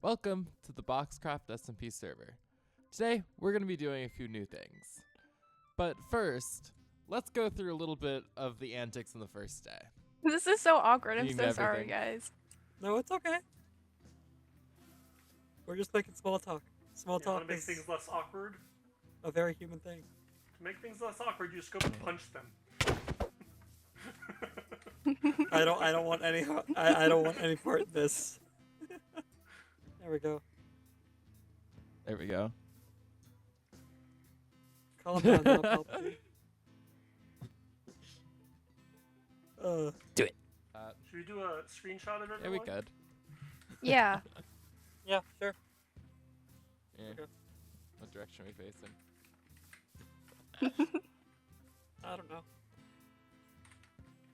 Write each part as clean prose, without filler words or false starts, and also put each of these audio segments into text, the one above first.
Welcome to the BoxCraft SMP server. Today, we're going to be doing a few new things. But first, let's go through a little bit of the antics on the first day. This is so awkward. I'm Being so sorry, everything. guys. No, it's okay. We're just making small talk. Small You talk want to make is things less awkward? a very human thing. To make things less awkward, you just go punch them. I don't want any. I don't want any part of this. There we go. There we go. Calm down, now, Palpatine. Do it. Should we do a screenshot of everyone? Yeah, we could. Yeah. Yeah, sure. Yeah. Okay. What direction are we facing? I don't know.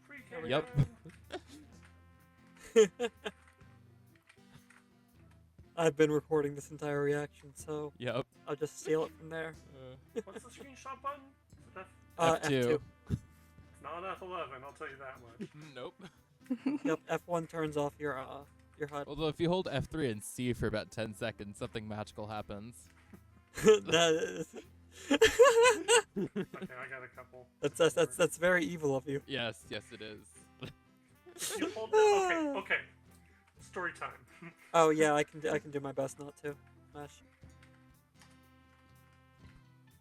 Free Yep. I've been recording this entire reaction, so Yep. I'll just steal it from there. What's the screenshot button? Is it F2. It's not F11, I'll tell you that much. Nope. Yep, F1 turns off your HUD. Although if you hold F3 and C for about 10 seconds, something magical happens. That is, Okay, I got a couple. that's very evil of you. Yes, yes it is. If you hold down, okay. Story time. Oh yeah, I can do my best not to. Smash.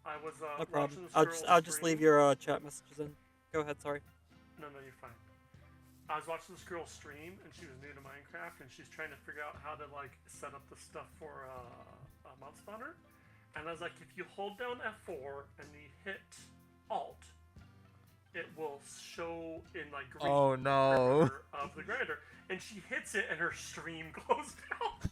I was No watching problem. this I'll girl just stream. leave your chat messages in. Go ahead. Sorry. No, you're fine. I was watching this girl stream, and she was new to Minecraft, and she's trying to figure out how to like set up the stuff for a mod spawner. And I was like, if you hold down F4 and you hit Alt, it will show in like green Oh no. of the grinder. And she hits it, and her stream goes down.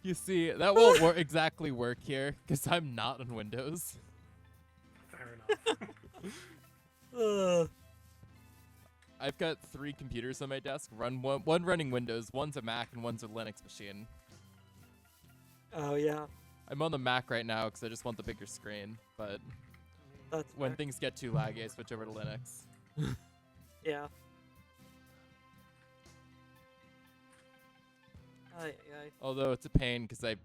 You see, that won't exactly work here, because I'm not on Windows. Fair enough. I've got 3 computers on my desk, one running Windows, one's a Mac, and one's a Linux machine. Oh yeah, I'm on the Mac right now because I just want the bigger screen, but that's when fair. things get too laggy, I switch over to Linux. Yeah. Aye. Although it's a pain because I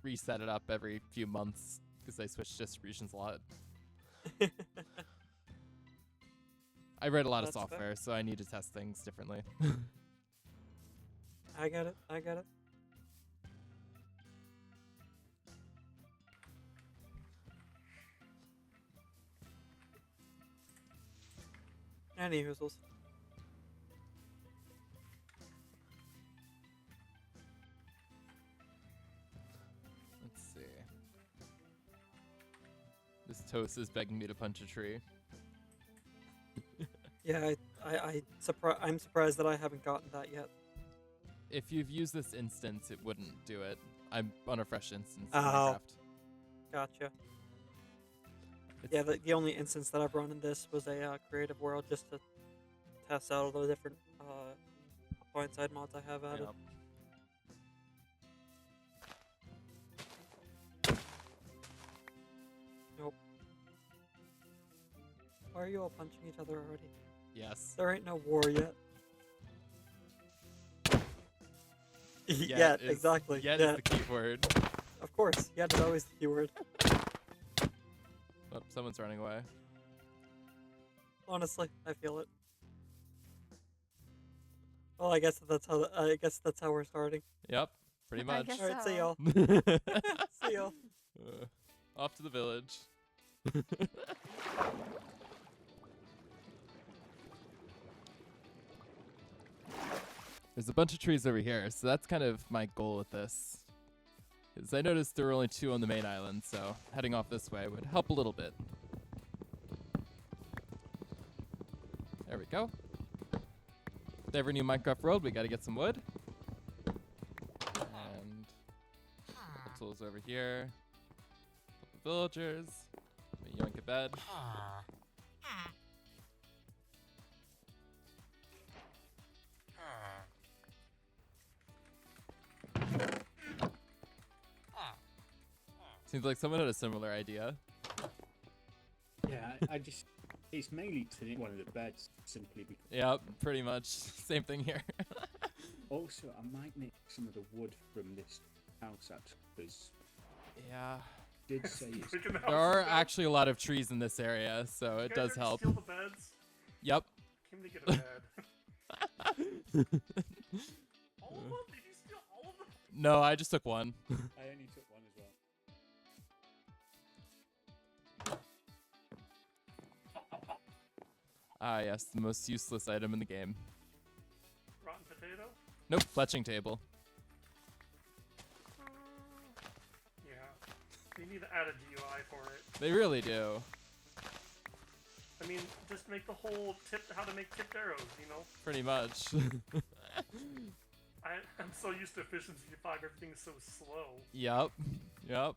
reset it up every few months because I switch distributions a lot. I write a lot of That's fair. software, so I need to test things differently. I got it. Any hoozles. Let's see. This toast is begging me to punch a tree. Yeah, I'm surprised that I haven't gotten that yet. If you've used this instance, it wouldn't do it. I'm on a fresh instance in Oh. Minecraft. Gotcha. It's- Yeah, the only instance that I've run in this was a creative world just to test out all the different blindside mods I have added. Yep. Nope. Why are you all punching each other already? Yes. There ain't no war yet. Yet Yeah, is- exactly. Yet yeah, is the key word. of course. Yet is always the keyword. Oh, someone's running away. Honestly, I feel it. Well, I guess that's how we're starting. Yep, pretty I much. guess All right, see so. y'all. See y'all. Off to the village. There's a bunch of trees over here, so that's kind of my goal with this. Because I noticed there were only 2 on the main island, so heading off this way would help a little bit. There we go. With every new Minecraft world, we gotta get some wood. And the tools over here. Couple villagers. A yoink a bed. Seems like someone had a similar idea. Yeah, I just it's mainly to one of the beds simply because Yep, pretty much. Same thing here. Also, I might make some of the wood from this house actually, because Yeah. did say it's Freaking There houses are down. actually a lot of trees in this area, so You it guys does already help. Steal the beds. Yep. Came to get a bed. All of them? Did you steal all of them? No, I just took one. I only took one as well. Ah, yes, the most useless item in the game. Rotten potato? Nope, fletching table. Yeah. You need to add a GUI for it. They really do. I mean, just make the whole how to make tipped arrows, you know? Pretty much. I'm so used to efficiency 5, everything's so slow. Yep. Yep.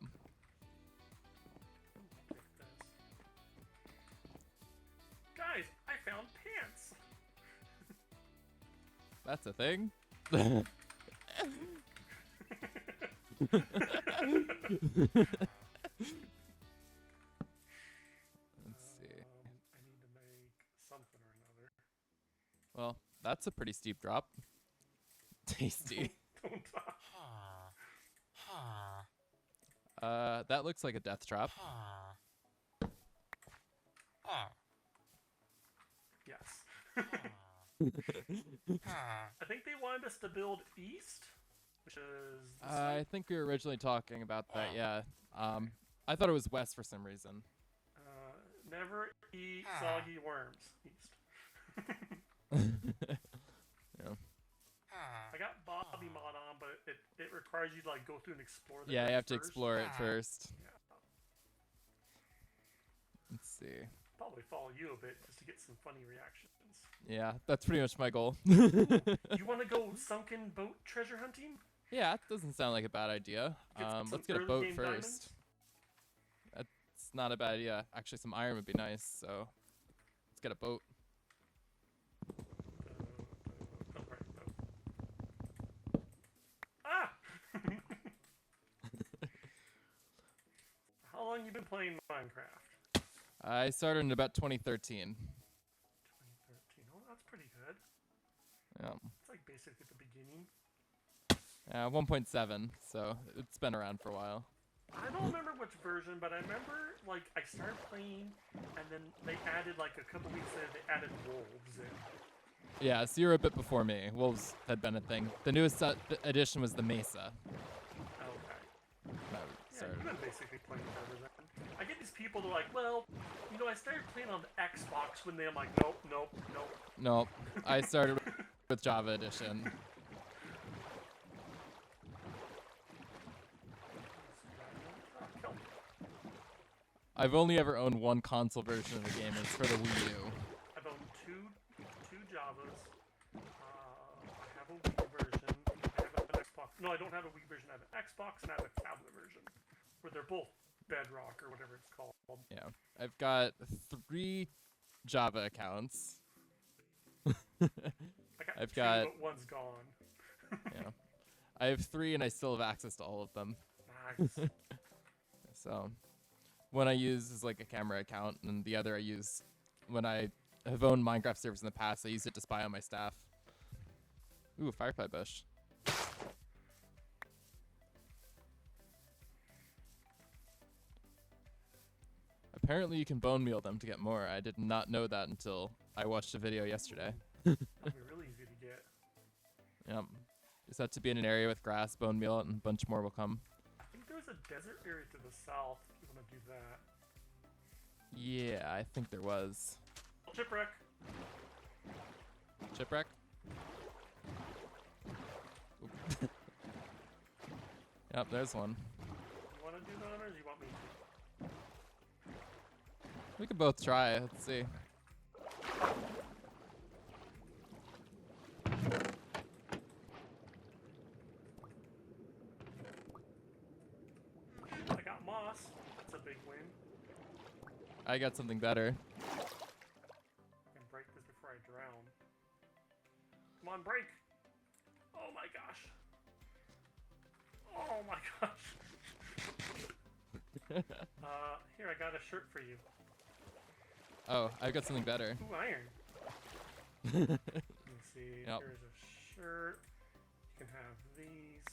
Take this. Guys, I found pants! That's a thing. Let's see. I need to make something or another. Well, that's a pretty steep drop. Tasty. Don't talk. That looks like a death trap. Yes. I think they wanted us to build east, which is this I way. think we were originally talking about that, yeah. I thought it was west for some reason. Never eat soggy worms. East. Yeah. I got Bobby mod on, but it requires you to like go through and explore the Yeah, you map have to first. explore it first. Yeah. Let's see. Probably follow you a bit just to get some funny reactions. Yeah, that's pretty much my goal. You want to go sunken boat treasure hunting? Yeah, that doesn't sound like a bad idea. Get some Let's get a early boat game first. diamonds? That's not a bad idea. Actually, some iron would be nice, so let's get a boat. Oh, right, boat. Ah! How long you been playing Minecraft? I started in about 2013. 2013. Oh, that's pretty good. Yeah. It's like basically the beginning. 1.7, so it's been around for a while. I don't remember which version, but I remember like I started playing, and then they added like a couple weeks later they added wolves in. Yeah, so you're a bit before me. Wolves had been a thing. The newest edition was the Mesa. Okay. That Yeah, started. you've been basically playing forever then. I get these people that are like, well, you know, I started playing on the Xbox when I'm like, nope, nope, nope. No, I started with Java edition. I've only ever owned one console version of the game, and it's for the Wii U. I've owned two Javas. I have a Wii version. I have an Xbox. No, I don't have a Wii version. I have an Xbox and I have a tablet version, where they're both Bedrock or whatever it's called. Yeah, I've got 3 Java accounts. I got I've two, got- but one's gone. Yeah, I have 3, and I still have access to all of them. Nice. So, one I use is like a camera account, and the other I use when I have owned Minecraft servers in the past. I use it to spy on my staff. Ooh, firefly bush. Apparently, you can bone meal them to get more. I did not know that until I watched a video yesterday. That'd be really easy to get. Yep. Just have to be in an area with grass, bone meal it, and a bunch more will come. I think there's a desert area to the south if you want to do that. Yeah, I think there was. Chipwreck. Chipwreck? Oop. Yep, there's one. You want to do that, or do you want me to? We can both try. Let's see. I got moss. That's a big win. I got something better. I can break this before I drown. Come on, break! Oh my gosh! Oh my gosh! Here, I got a shirt for you. Oh, I've got something better. Ooh, iron. Let me see. Yep. Here's a shirt. can have these.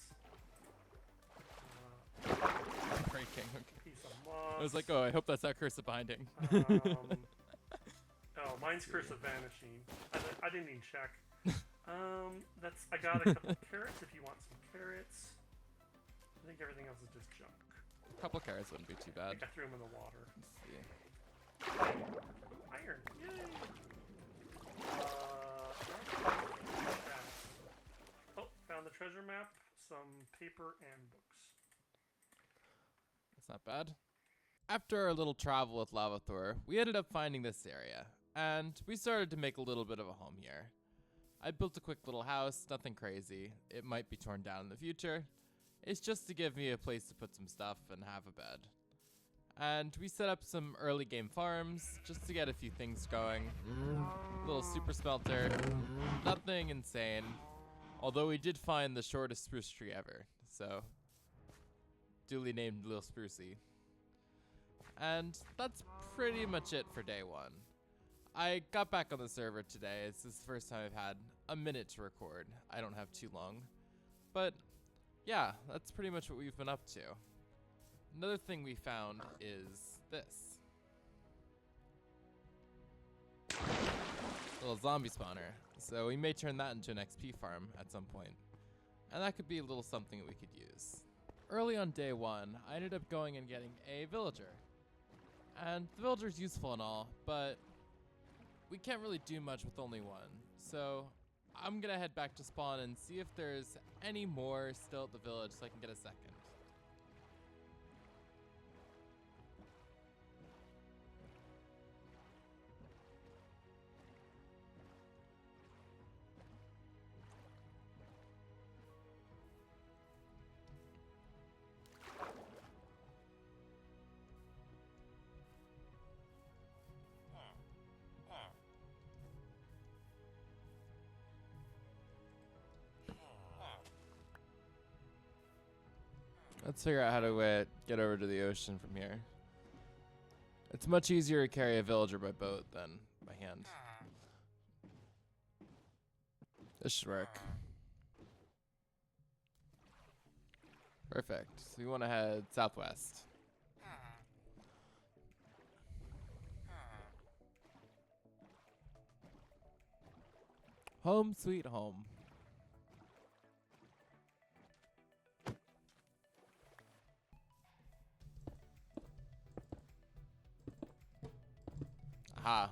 Breaking. Okay. Piece of moss. I was like, oh, I hope that's not curse of binding. Oh, mine's Curse of Vanishing. I didn't even check. I got a couple carrots if you want some carrots. I think everything else is just junk. A couple carrots wouldn't be too I bad. think I threw them in the water. Let's see. Iron. Yay! Oh, found the treasure map, some paper, and books. That's not bad. After our little travel with Lavathor, we ended up finding this area, and we started to make a little bit of a home here. I built a quick little house, nothing crazy. It might be torn down in the future. It's just to give me a place to put some stuff and have a bed. And we set up some early game farms just to get a few things going. Little super smelter, nothing insane. Although we did find the shortest spruce tree ever, so duly named Lil Sprucey. And that's pretty much it for day one. I got back on the server today. It's the first time I've had a minute to record. I don't have too long. But yeah, that's pretty much what we've been up to. Another thing we found is this. Little zombie spawner. So we may turn that into an XP farm at some point. And that could be a little something that we could use. Early on day one, I ended up going and getting a villager. And the villager's useful and all, but we can't really do much with only one. So I'm gonna head back to spawn and see if there's any more still at the village so I can get a second. Let's figure out how to get over to the ocean from here. It's much easier to carry a villager by boat than by hand. This should work. Perfect. So we want to head southwest. Home sweet home. Aha.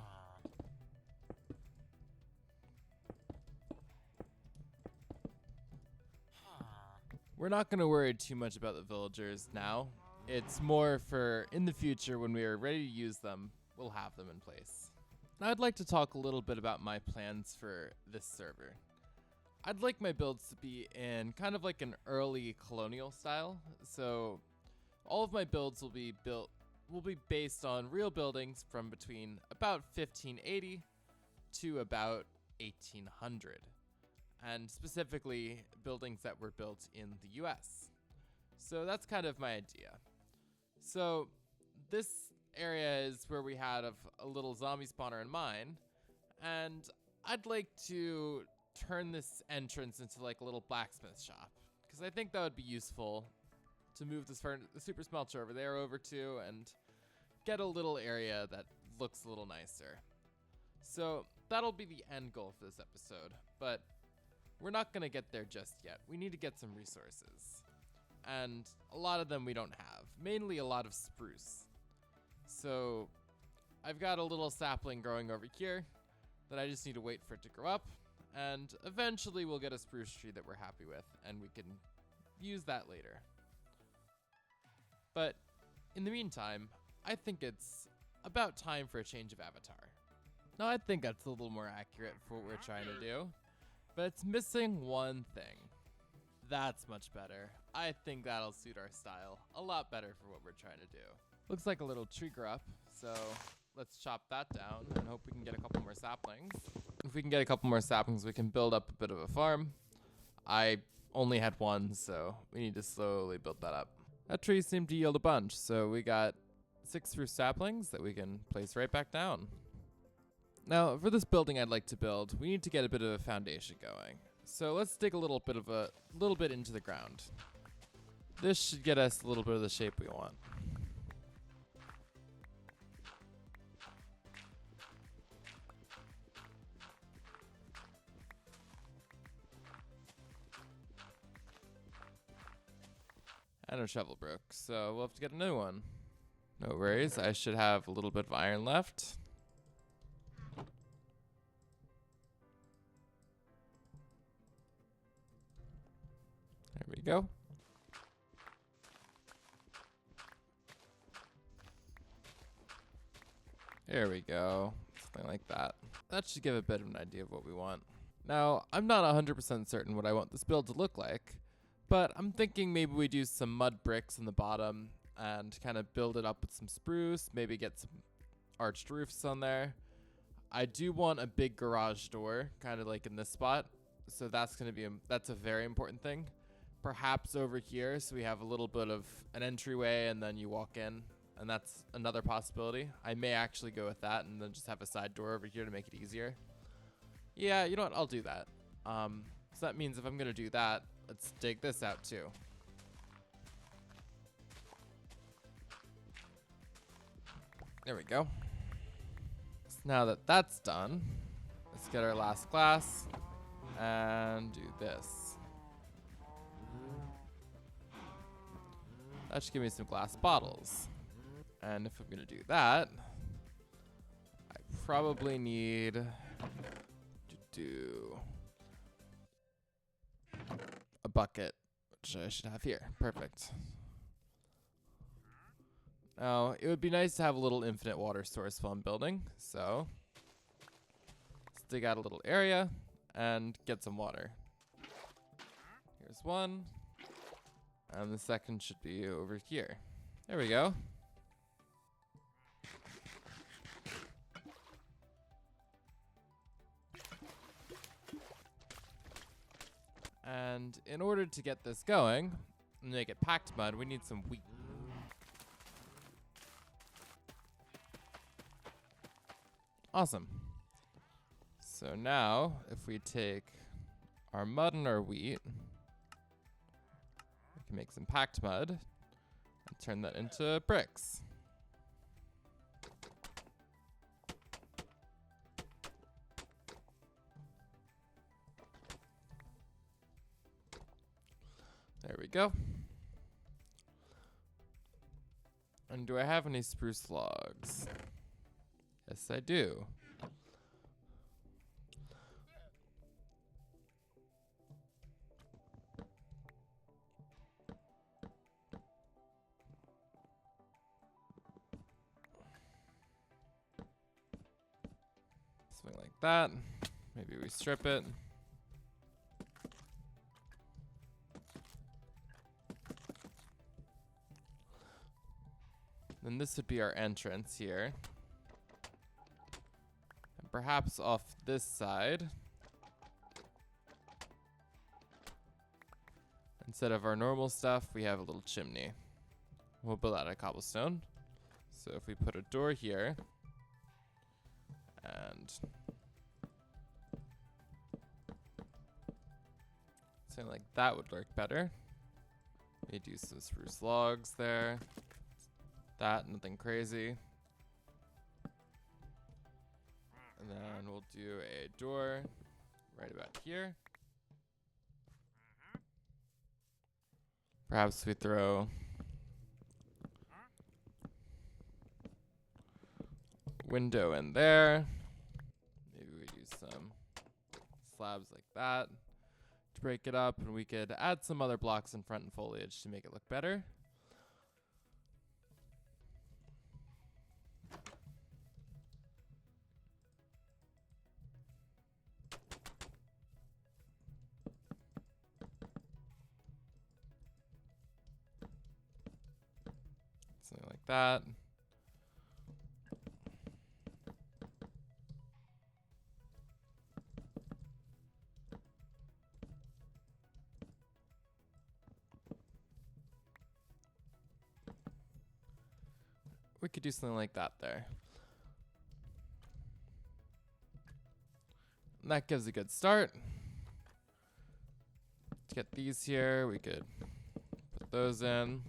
We're not going to worry too much about the villagers now. It's more for in the future when we are ready to use them, we'll have them in place. Now I'd like to talk a little bit about my plans for this server. I'd like my builds to be in kind of like an early colonial style. So all of my builds will be based on real buildings from between about 1580 to about 1800. And specifically buildings that were built in the US. So that's kind of my idea. So this area is where we had a little zombie spawner in mind, and I'd like to turn this entrance into like a little blacksmith shop, because I think that would be useful to move this the super smelter over there over to and get a little area that looks a little nicer. So that'll be the end goal for this episode, but we're not going to get there just yet. We need to get some resources. And a lot of them we don't have. Mainly a lot of spruce. So I've got a little sapling growing over here that I just need to wait for it to grow up. And eventually we'll get a spruce tree that we're happy with, and we can use that later. But in the meantime, I think it's about time for a change of avatar. Now I think that's a little more accurate for what we're trying to do. But it's missing one thing. That's much better. I think that'll suit our style a lot better for what we're trying to do. Looks like a little tree grew up, so let's chop that down and hope we can get a couple more saplings. If we can get a couple more saplings, we can build up a bit of a farm. I only had one, so we need to slowly build that up. That tree seemed to yield a bunch, so we got 6 spruce saplings that we can place right back down. Now, for this building I'd like to build, we need to get a bit of a foundation going. So let's dig a little bit into the ground. This should get us a little bit of the shape we want. And our shovel broke, so we'll have to get a new one. No worries, I should have a little bit of iron left. There we go. There we go. Something like that. That should give a bit of an idea of what we want. Now, I'm not 100% certain what I want this build to look like, but I'm thinking maybe we do some mud bricks in the bottom and kind of build it up with some spruce, maybe get some arched roofs on there. I do want a big garage door, kind of like in this spot, so that's going to be that's a very important thing. Perhaps over here, so we have a little bit of an entryway and then you walk in, and that's another possibility. I may actually go with that and then just have a side door over here to make it easier. Yeah, you know what? I'll do that. So that means if I'm going to do that, let's dig this out too. There we go. So now that that's done, let's get our last glass and do this. That should give me some glass bottles. And if I'm going to do that, I probably need to do a bucket, which I should have here. Perfect. Now, it would be nice to have a little infinite water source while I'm building, so let's dig out a little area and get some water. Here's one, and the second should be over here. There we go. And in order to get this going and make it packed mud, we need some wheat. Awesome. So now, if we take our mud and our wheat, we can make some packed mud and turn that into bricks. There we go. And do I have any spruce logs? Yes, I do. Something like that. Maybe we strip it. Then this would be our entrance here. And perhaps off this side, instead of our normal stuff, we have a little chimney. We'll build out of cobblestone. So if we put a door here, and something like that would work better. We do some spruce logs there. That, nothing crazy. And then we'll do a door right about here. Perhaps we throw window in there. Maybe we do some slabs like that to break it up, and we could add some other blocks in front and foliage to make it look better. Something like that. We could do something like that there. And that gives a good start. get these here. We could put those in.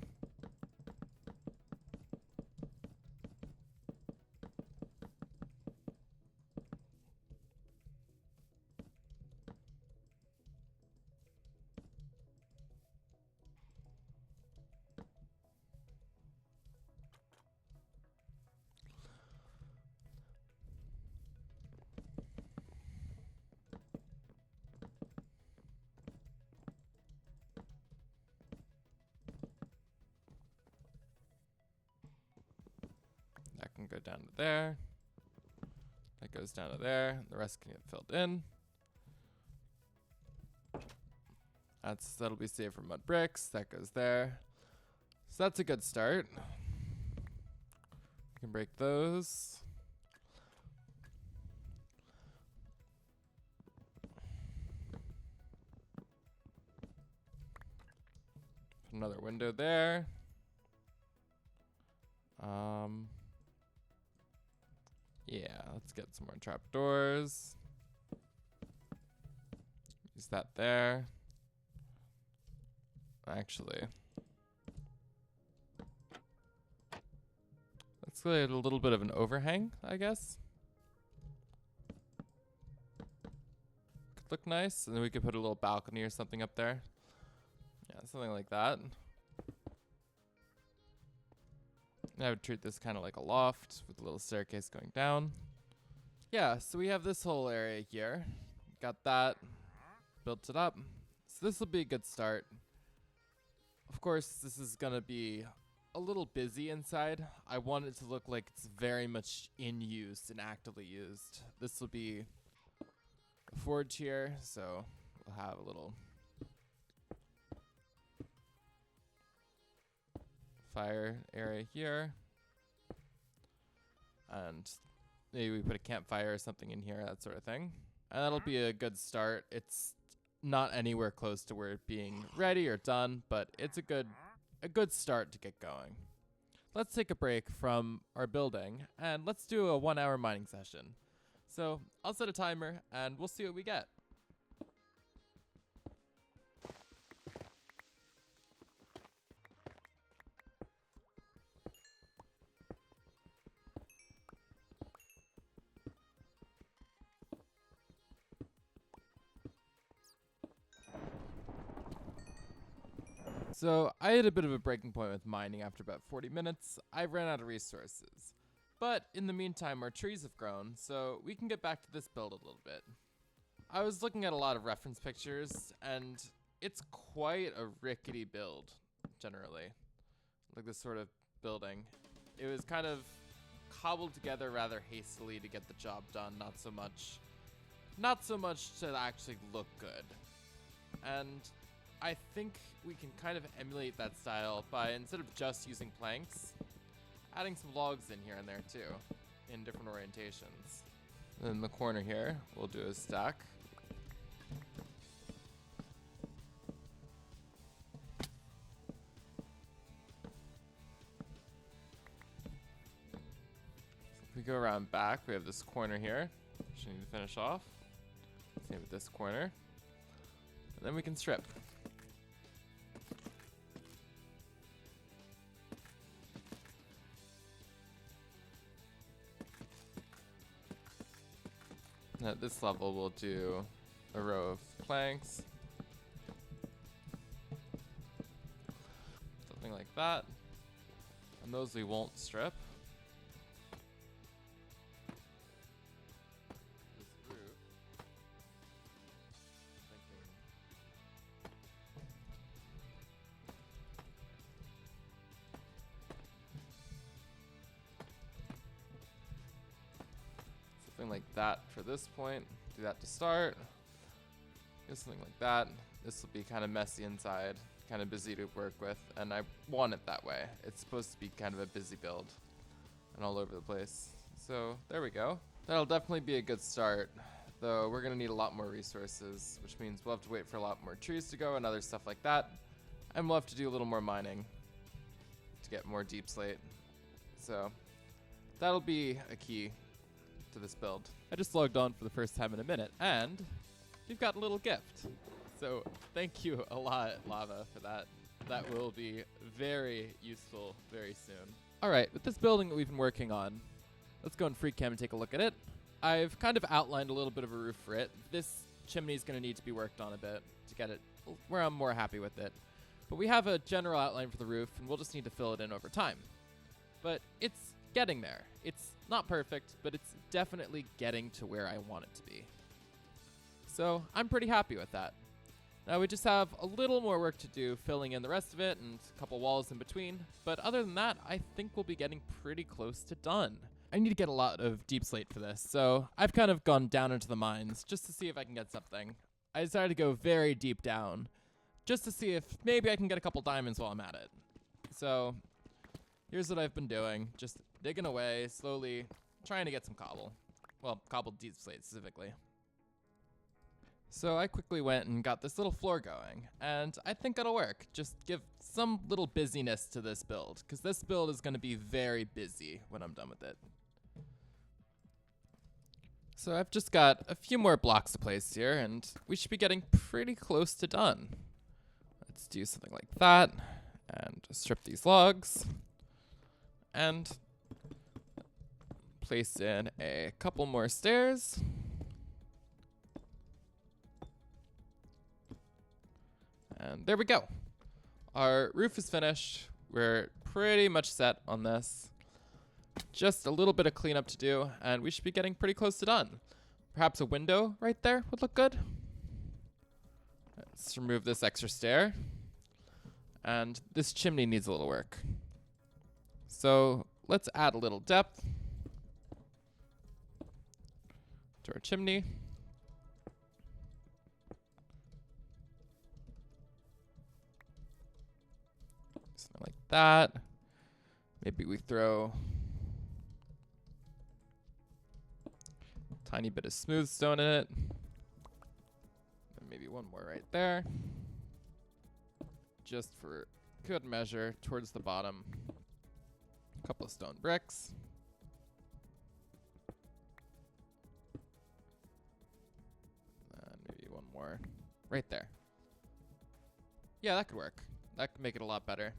That can go down to there. That goes down to there. The rest can get filled in. That'll be saved for mud bricks. That goes there. So that's a good start. We can break those. Put another window there. Yeah, let's get some more trapdoors. Use that there. Actually, let's get a little bit of an overhang, I guess. Could look nice, and then we could put a little balcony or something up there. Yeah, something like that. I would treat this kind of like a loft with a little staircase going down. Yeah, so we have this whole area here. Got that. Built it up. So this will be a good start. Of course, this is going to be a little busy inside. I want it to look like it's very much in use and actively used. This will be a forge here, so we'll have a little fire area here, and maybe we put a campfire or something in here, that sort of thing, and that'll be a good start. It's not anywhere close to where it being ready or done, but it's a good start to get going. Let's take a break from our building and let's do a 1 hour mining session. So I'll set a timer and we'll see what we get. So I hit a bit of a breaking point with mining after about 40 minutes. I ran out of resources. But in the meantime, our trees have grown, so we can get back to this build a little bit. I was looking at a lot of reference pictures, and it's quite a rickety build, generally. Like this sort of building. It was kind of cobbled together rather hastily to get the job done, not so much to actually look good. And I think we can kind of emulate that style by, instead of just using planks, adding some logs in here and there too, in different orientations. And in the corner here, we'll do a stack. So if we go around back, we have this corner here, which we need to finish off. Same with this corner. And then we can strip. At this level, we'll do a row of planks. Something like that. And those we won't strip. This roof. Something like that for this point. Do that to start. Do something like that. This will be kind of messy inside, kind of busy to work with, and I want it that way. It's supposed to be kind of a busy build and all over the place. So there we go. That'll definitely be a good start, though we're gonna need a lot more resources, which means we'll have to wait for a lot more trees to go and other stuff like that, and we'll have to do a little more mining to get more deep slate. So that'll be a key to this build. I just logged on for the first time in a minute, and we've got a little gift. So thank you a lot, Lava, for that. That will be very useful very soon. All right, with this building that we've been working on, let's go in free cam and take a look at it. I've kind of outlined a little bit of a roof for it. This chimney is going to need to be worked on a bit to get it where I'm more happy with it. But we have a general outline for the roof, and we'll just need to fill it in over time. But it's getting there. It's not perfect, but it's definitely getting to where I want it to be. So I'm pretty happy with that. Now we just have a little more work to do filling in the rest of it and a couple walls in between. But other than that, I think we'll be getting pretty close to done. I need to get a lot of deep slate for this, so I've kind of gone down into the mines just to see if I can get something. I decided to go very deep down just to see if maybe I can get a couple diamonds while I'm at it. So here's what I've been doing, just digging away, slowly trying to get some cobble. Well, cobbled deep slate specifically. So I quickly went and got this little floor going, and I think it'll work. Just give some little busyness to this build, because this build is going to be very busy when I'm done with it. So I've just got a few more blocks to place here, and we should be getting pretty close to done. Let's do something like that, and just strip these logs, and place in a couple more stairs. And there we go. Our roof is finished. We're pretty much set on this. Just a little bit of cleanup to do, and we should be getting pretty close to done. Perhaps a window right there would look good. Let's remove this extra stair. And this chimney needs a little work. So let's add a little depth to our chimney. Something like that. Maybe we throw a tiny bit of smooth stone in it. And maybe one more right there. Just for good measure towards the bottom. A couple of stone bricks. And maybe one more right there. Yeah, that could work. That could make it a lot better.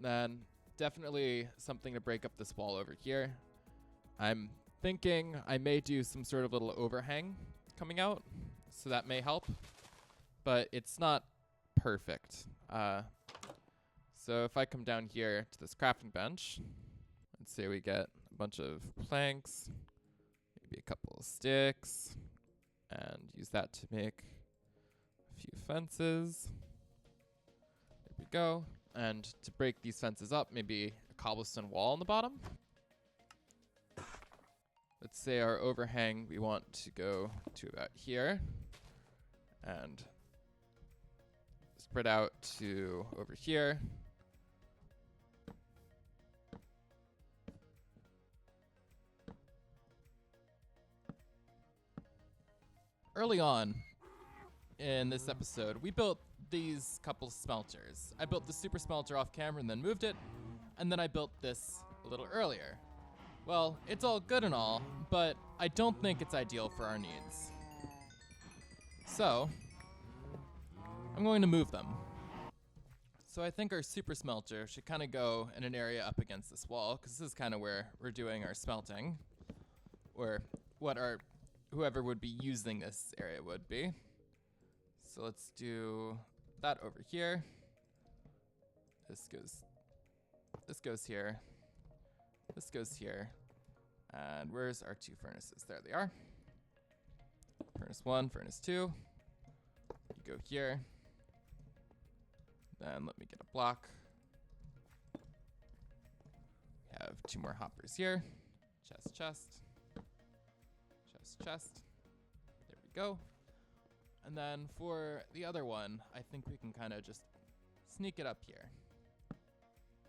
Then definitely something to break up this wall over here. I'm thinking I may do some sort of little overhang coming out, so that may help, but it's not perfect. So if I come down here to this crafting bench, let's say we get a bunch of planks, maybe a couple of sticks, and use that to make a few fences. There we go. And to break these fences up, maybe a cobblestone wall on the bottom. Let's say our overhang we want to go to about here. And spread out to over here. Early on in this episode, we built these couple smelters. I built the super smelter off camera and then moved it, and then I built this a little earlier. Well, it's all good and all, but I don't think it's ideal for our needs. So I'm going to move them. So I think our super smelter should kind of go in an area up against this wall, because this is kind of where we're doing our smelting, or what our whoever would be using this area would be. So let's do that over here. This goes here. This goes here. And where's our two furnaces? There they are. Furnace 1, furnace 2. You go here. Then let me get a block. We have 2 more hoppers here. Chest, chest. Chest, chest. There we go. And then for the other one, I think we can kind of just sneak it up here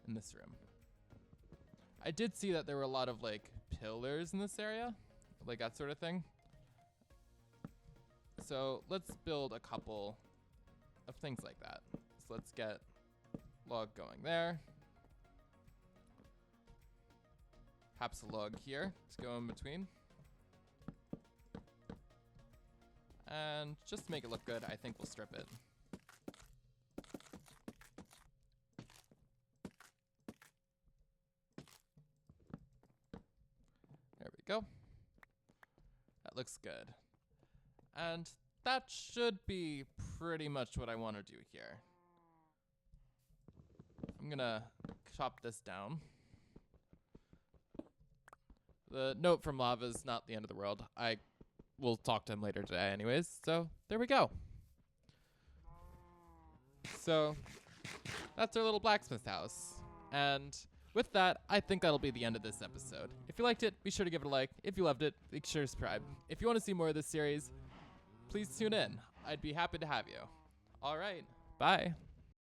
in this room. I did see that there were a lot of like pillars in this area, like that sort of thing. So let's build a couple of things like that. So let's get log going there. Perhaps a log here to go in between. And just to make it look good, I think we'll strip it. There we go. That looks good. And that should be pretty much what I want to do here. I'm gonna chop this down. The note from Lava is not the end of the world. I will talk to him later today anyways, so there we go. So that's our little blacksmith house. And with that, I think that'll be the end of this episode. If you liked it, be sure to give it a like. If you loved it, be sure to subscribe. If you want to see more of this series, please tune in. I'd be happy to have you. All right, bye.